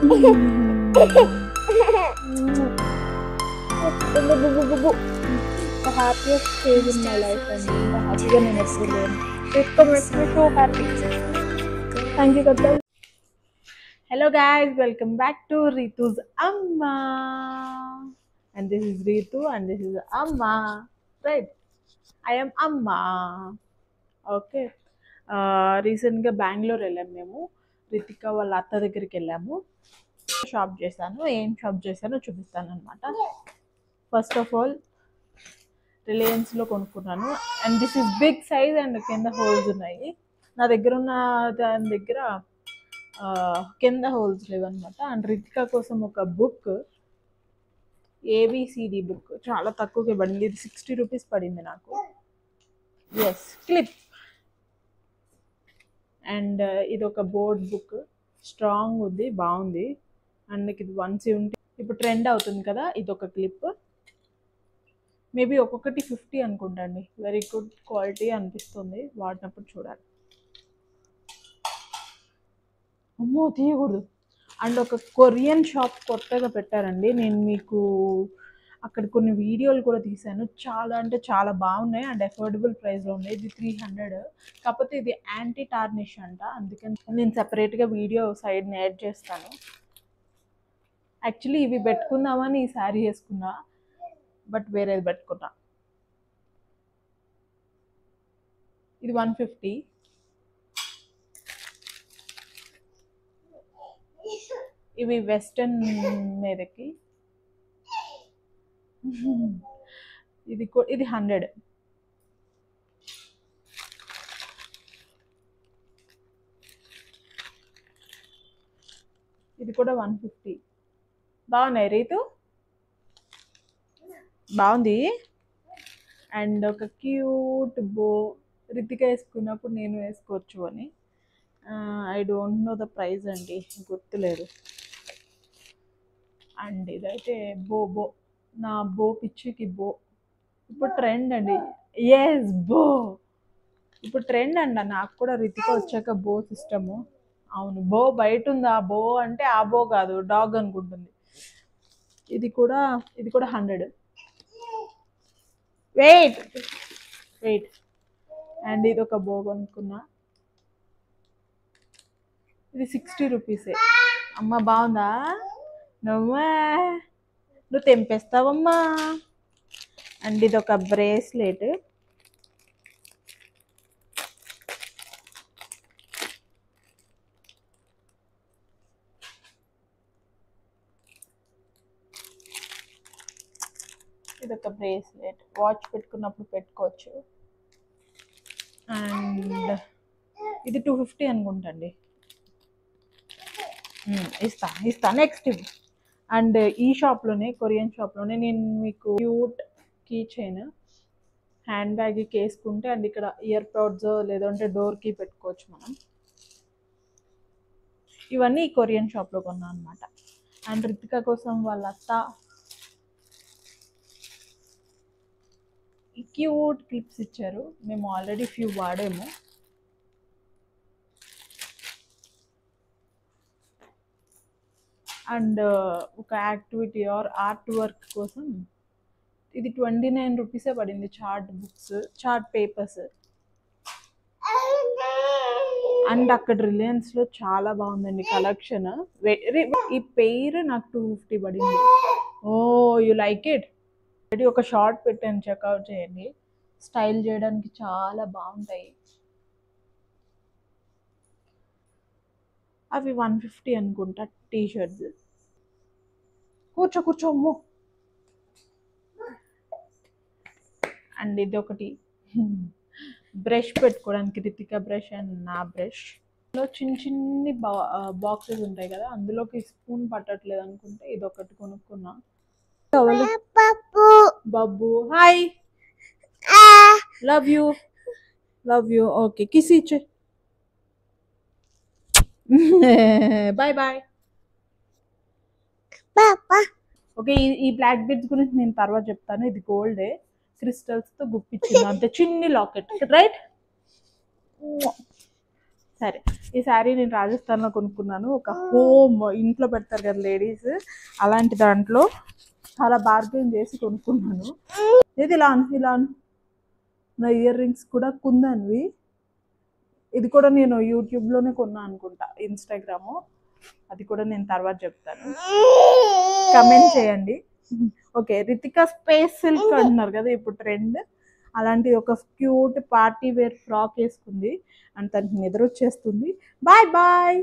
The happiest stage in my life and the happier నేను ఎప్పుడు లేను. It makes me so happy. Thank you, Katal. Hello guys, welcome back to Ritu's Amma. And this is Ritu and this is Amma. Right? I am Amma. Okay. రీసెంట్గా బెంగళూరు వెళ్ళాము మేము. రితిక వాళ్ళ అత్త దగ్గరికి వెళ్ళాము. షాప్ చేశాను. ఏం షాప్ చేశానో చూపిస్తాను అనమాట. ఫస్ట్ ఆఫ్ ఆల్ రిలయన్స్లో కొనుక్కున్నాను. And this is big size and కింద హోల్స్ ఉన్నాయి. నా దగ్గర ఉన్న దాని దగ్గర కింద హోల్స్ లేవన్నమాట. అండ్ రితిక కోసం ఒక బుక్, ఏబిసిడి బుక్, చాలా తక్కువకి పడింది. ఇది 60 రూపీస్ పడింది నాకు. Yes, clip. అండ్ ఇది ఒక బోర్డ్ బుక్, స్ట్రాంగ్ ఉంది, బాగుంది. అండ్ ఇది 170. ఇప్పుడు ట్రెండ్ అవుతుంది కదా, ఇది ఒక క్లిప్. మేబీ ఒక్కొక్కటి 50 అనుకుంటా అండి. వెరీ గుడ్ క్వాలిటీ అనిపిస్తుంది, వాడినప్పుడు చూడాలి. అమ్మో, తీయకూడదు. అండ్ ఒక కొరియన్ షాప్ కొత్తగా పెట్టారండి. నేను మీకు అక్కడ కొన్ని వీడియోలు కూడా తీశాను. చాలా అంటే చాలా బాగున్నాయి అండ్ అఫోర్డబుల్ ప్రైస్లో ఉన్నాయి. ఇది 300. కాకపోతే ఇది యాంటీ టార్నిష్ అంట, అందుకని నేను సెపరేట్గా వీడియో సైడ్ని యాడ్ చేస్తాను. యాక్చువల్లీ ఇవి పెట్టుకుందామని ఈ శారీ వేసుకున్నా, బట్ వేరేది పెట్టుకున్నా. ఇది 150. ఇవి వెస్టర్న్ మీదకి. ఇది 100. ఇది కూడా 150. బాగున్నాయి రీతు, బాగుంది. అండ్ ఒక క్యూట్ బో, రితిక వేసుకున్నప్పుడు నేను వేసుకోవచ్చు అని. I don't know the price అండి, గుర్తులేదు. అండ్ ఇదైతే బో, నా బో పిచ్చికి బో. ఇప్పుడు ట్రెండ్ అండి. ఎస్, బో ఇప్పుడు ట్రెండ్ అండి. నాకు కూడా రితిక వచ్చాక బో సిస్టము. అవును, బో బయట ఉంది. ఆ బో అంటే ఆ బో కాదు, డాగ్ అనుకుంటుంది. ఇది కూడా 100. వెయిట్. అండ్ ఇది ఒక బో కొనుక్కున్నా. ఇది 60 రూపీసే. అమ్మ బాగుందా? నువ్వు తెంపేస్తావమ్మా. అండ్ ఇది ఒక బ్రేస్లెట్. ఇదొక బ్రేస్లెట్, వాచ్ పెట్టుకున్నప్పుడు పెట్టుకోవచ్చు. అండ్ ఇది 250 అనుకుంటండి. ఇస్తా నెక్స్ట్. అండ్ ఈ షాప్లోనే, కొరియన్ షాప్లోనే నేను మీకు క్యూట్ కీ చైన్, హ్యాండ్ బ్యాగ్కి వేసుకుంటే, అండ్ ఇక్కడ ఇయర్ పాడ్స్ లేదంటే డోర్కి పెట్టుకోవచ్చు మనం. ఇవన్నీ ఈ కొరియన్ షాప్లో కొన్నా అనమాట. అండ్ రితిక కోసం వాళ్ళ అత్త ఈ క్యూట్ క్లిప్స్ ఇచ్చారు. మేము ఆల్రెడీ ఫ్యూ వాడాము. అండ్ ఒక యాక్టివిటీ ఆర్ ఆర్ట్ వర్క్ కోసం ఇది 29 రూపీసే పడింది. Chart books, chart papers. And అక్కడ రిలయన్స్లో చాలా బాగుందండి కలెక్షన్. ఈ పెయిర్ నాకు 250 పడింది. ఓ, యూ లైక్ ఇట్? ఒక షార్ట్ పెట్టాను, చెక్అవుట్ చేయండి. స్టైల్ చేయడానికి చాలా బాగుంటాయి. అవి 150 అనుకుంటా టీషర్ట్స్. కూర్చో అమ్మో. అండ్ ఇది ఒకటి బ్రష్ పెట్టుకోవడానికి, రితిక బ్రష్ అండ్ నా బ్రష్. చిన్ని బాక్సెస్ ఉంటాయి కదా, అందులోకి స్పూన్ పట్టట్లేదు అనుకుంటే ఇది ఒకటి కొనుక్కున్నా. Babbu hi, love you. Okay, kiss ఇచ్చే. బాయ్. ఓకే, ఈ బ్లాక్ బీడ్స్ గురించి నేను తర్వాత చెప్తాను. ఇది గోల్డే, క్రిస్టల్స్తో గుప్పించింది అంతే, చిన్ని లాకెట్. రైట్, సరే, ఈ శారీ నేను రాజస్థాన్లో కొనుక్కున్నాను. ఒక హోమ్ ఇంట్లో పెడతారు కదా లేడీస్, అలాంటి దాంట్లో చాలా బార్గెన్ చేసి కొనుక్కున్నాను. ఇది ఇలా నా ఇయర్ రింగ్స్ కూడా కుందన్వి. ఇది కూడా నేను యూట్యూబ్లోనే కొన్నా అనుకుంటా, ఇన్స్టాగ్రాము. అది కూడా నేను తర్వాత చెప్తాను, కమెంట్ చేయండి. ఓకే, రితికా స్పేస్ సిల్క్ అంటున్నారు కదా ఇప్పుడు ట్రెండ్. అలాంటి ఒక క్యూట్ పార్టీ వేర్ ఫ్రాక్ వేసుకుంది అండ్ తనకి నిద్ర వచ్చేస్తుంది. Bye bye.